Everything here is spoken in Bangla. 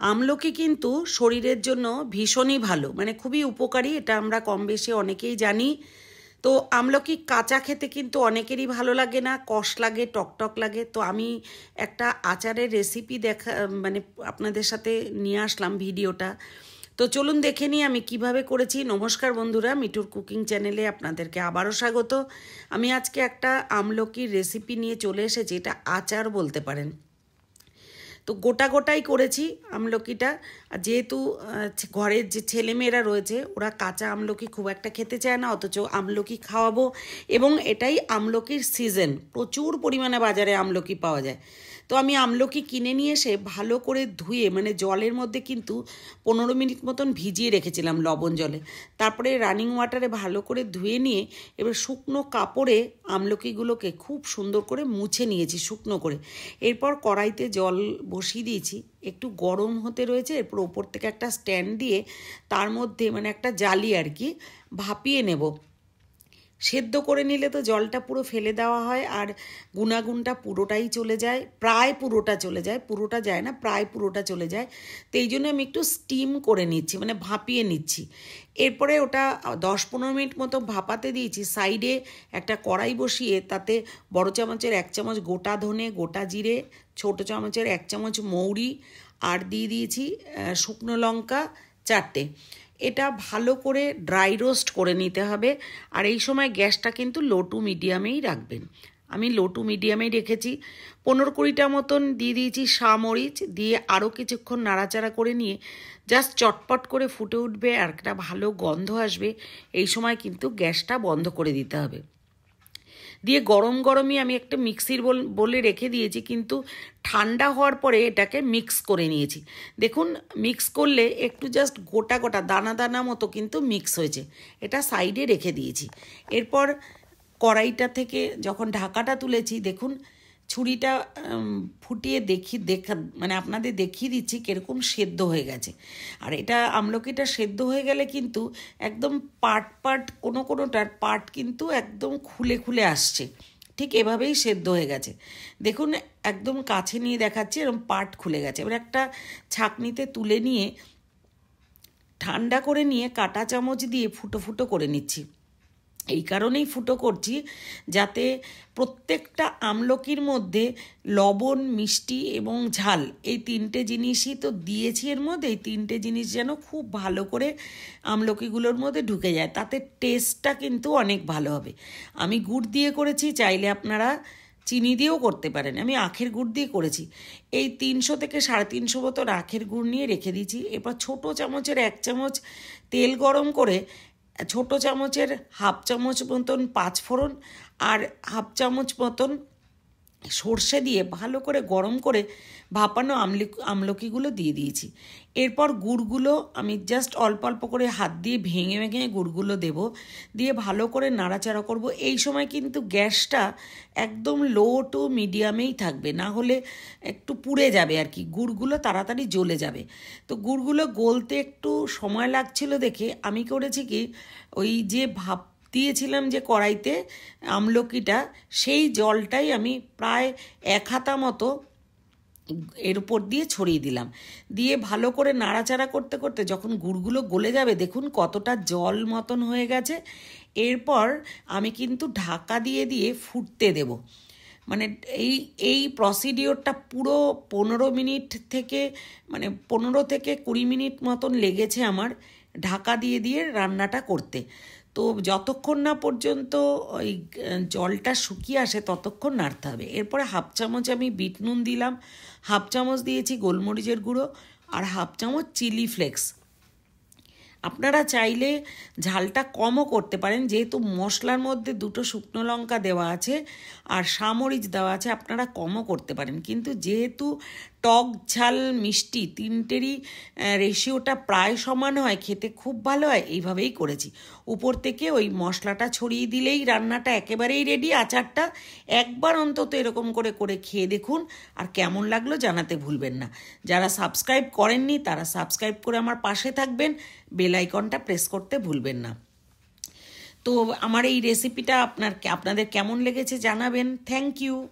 আমলকি কিন্তু শরীরের জন্য ভীষণই ভালো, মানে খুবই উপকারী। এটা আমরা কম বেশি অনেকেই জানি। তো আমলকি কাঁচা খেতে কিন্তু অনেকেরই ভালো লাগে না, কষ লাগে, টকটক লাগে। তো আমি একটা আচারের রেসিপি মানে আপনাদের সাথে নিয়ে আসলাম ভিডিওটা। তো চলুন দেখে নিই আমি কিভাবে করেছি। নমস্কার বন্ধুরা, মিঠুর কুকিং চ্যানেলে আপনাদেরকে আবারও স্বাগত। আমি আজকে একটা আমলকির রেসিপি নিয়ে চলে এসেছি, এটা আচার বলতে পারেন। তো গোটা গোটাই করেছি আমলকিটা। যেহেতু ঘরের যে ছেলেমেয়েরা রয়েছে ওরা কাঁচা আমলকি খুব একটা খেতে চায় না, অথচ আমলকি খাওয়াবো। এবং এটাই আমলকির সিজন, প্রচুর পরিমাণে বাজারে আমলকি পাওয়া যায়। তো আমি আমলকি কিনে নিয়ে এসে ভালো করে ধুয়ে, মানে জলের মধ্যে কিন্তু 15 মিনিট মতন ভিজিয়ে রেখেছিলাম লবণ জলে। তারপরে রানিং ওয়াটারে ভালো করে ধুয়ে নিয়ে এবার শুকনো কাপড়ে আমলকিগুলোকে খুব সুন্দর করে মুছে নিয়েছি শুকনো করে। এরপর কড়াইতে জল বসিয়ে দিয়েছি, একটু গরম হতে রয়েছে। এরপর ওপর থেকে একটা স্ট্যান্ড দিয়ে তার মধ্যে, মানে একটা জালি আর কি, ভাপিয়ে নেব। সেদ্ধ করে নিলে তো জলটা পুরো ফেলে দেওয়া হয় আর গুণাগুণটা পুরোটাই চলে যায়, প্রায় পুরোটা চলে যায়, পুরোটা যায় না, প্রায় পুরোটা চলে যায়। তো এই জন্য আমি একটু স্টিম করে নিচ্ছি, মানে ভাপিয়ে নিচ্ছি। এরপরে ওটা 10-15 মিনিট মতো ভাপাতে দিয়েছি। সাইডে একটা কড়াই বসিয়ে তাতে বড় চামচের 1 চামচ গোটা ধনে, গোটা জিরে, ছোট চামচের 1 চামচ মৌরি আর দিয়ে দিয়েছি শুকনো লঙ্কা 4টে। এটা ভালো করে ড্রাই রোস্ট করে নিতে হবে। আর এই সময় গ্যাসটা কিন্তু লো টু মিডিয়ামেই রাখবেন। আমি লো টু মিডিয়ামেই রেখেছি। 15-20টা মতন দিয়ে দিয়েছি শামরিচ, দিয়ে আরও কিছুক্ষণ নাড়াচাড়া করে নিয়ে জাস্ট চটপট করে ফুটে উঠবে আর একটা ভালো গন্ধ আসবে। এই সময় কিন্তু গ্যাসটা বন্ধ করে দিতে হবে। দিয়ে গরম গরমই আমি একটা মিক্সির বলে রেখে দিয়েছি, কিন্তু ঠান্ডা হওয়ার পরে এটাকে মিক্স করে নিয়েছি। দেখুন, মিক্স করলে একটু জাস্ট গোটা গোটা দানা দানা মতো কিন্তু মিক্স হয়েছে। এটা সাইডে রেখে দিয়েছি। এরপর কড়াইটা থেকে যখন ঢাকাটা তুলেছি, দেখুন ছুরিটা ফুটিয়ে মানে আপনাদের দেখিয়ে দিচ্ছি কীরকম সেদ্ধ হয়ে গেছে। আর এটা আমলকিটা সেদ্ধ হয়ে গেলে কিন্তু একদম পার্ট কোনোটার পার্ট কিন্তু একদম খুলে খুলে আসছে। ঠিক এভাবেই সেদ্ধ হয়ে গেছে। দেখুন একদম কাছে নিয়ে দেখাচ্ছি, এরকম পার্ট খুলে গেছে। এবার একটা ছাঁকনিতে তুলে নিয়ে ঠান্ডা করে নিয়ে কাঁটা চামচ দিয়ে ফুটো ফুটো করে নিচ্ছি। এই কারণেই ফুটো করছি, যাতে প্রত্যেকটা আমলকির মধ্যে লবণ, মিষ্টি এবং ঝাল, এই 3টে জিনিসই তো দিয়েছি এর মধ্যে, এই 3টে জিনিস যেন খুব ভালো করে আমলকিগুলোর মধ্যে ঢুকে যায়, তাতে টেস্টটা কিন্তু অনেক ভালো হবে। আমি গুড় দিয়ে করেছি, চাইলে আপনারা চিনি দিয়েও করতে পারেন। আমি আখের গুড় দিয়ে করেছি। এই 300 থেকে 350 মতন আখের গুড় নিয়ে রেখে দিয়েছি। এরপর ছোটো চামচের 1 চামচ তেল গরম করে ছোট চামচের 1/2 চামচ মতন 5 ফোড়ন আর 1/2 চামচ মতন সর্ষে দিয়ে ভালো করে গরম করে ভাপানো আমলকিগুলো দিয়ে দিয়েছি। এরপর গুড়গুলো আমি জাস্ট অল্প অল্প করে হাত দিয়ে ভেঙে ভেঙে গুড়গুলো দেব, দিয়ে ভালো করে নাড়াচাড়া করব। এই সময় কিন্তু গ্যাসটা একদম লো টু মিডিয়ামেই থাকবে, না হলে একটু পুড়ে যাবে আর কি, গুড়গুলো তাড়াতাড়ি জ্বলে যাবে। তো গুড়গুলো গলতে একটু সময় লাগছিল দেখে আমি করেছি কি, ওই যে দিয়েছিলাম যে কড়াইতে আমলকিটা, সেই জলটাই আমি প্রায় 1 হাতা মতো এর উপর দিয়ে ছড়িয়ে দিলাম। দিয়ে ভালো করে নাড়াচাড়া করতে করতে যখন গুড়গুলো গলে যাবে, দেখুন কতটা জল মতন হয়ে গেছে। এরপর আমি কিন্তু ঢাকা দিয়ে দিয়ে ফুটতে দেব। মানে এই প্রসিডিওরটা পুরো 15 মিনিট থেকে, মানে 15 থেকে 20 মিনিট মতন লেগেছে আমার ঢাকা দিয়ে দিয়ে রান্নাটা করতে। তো যতক্ষণ না পর্যন্ত ওই জলটা শুকিয়ে আসে ততক্ষণ নাড়তে হবে। এরপরে 1/2 চামচ আমি বিট নুন দিলাম, 1/2 চামচ দিয়েছি গোলমরিচের গুঁড়ো আর 1/2 চামচ চিলি ফ্লেক্স। আপনারা চাইলে ঝালটা কমও করতে পারেন, যেহেতু মশলার মধ্যে 2টো শুকনো লঙ্কা দেওয়া আছে আর শামরিচ দেওয়া আছে, আপনারা কমও করতে পারেন। কিন্তু যেহেতু টক ঝাল মিষ্টি 3টেরই রেশিওটা প্রায় সমান হয়, খেতে খুব ভালো হয়, এইভাবেই করেছি। উপর থেকে ওই মশলাটা ছড়িয়ে দিলেই রান্নাটা একেবারেই রেডি। আচারটা একবার অন্তত এরকম করে করে খেয়ে দেখুন, আর কেমন লাগলো জানাতে ভুলবেন না। যারা সাবস্ক্রাইব করেননি তারা সাবস্ক্রাইব করে আমার পাশে থাকবেন, বেল আইকনটা প্রেস করতে ভুলবেন না। তো আমার এই রেসিপিটা আপনাদের কেমন লেগেছে জানাবেন। Thank you.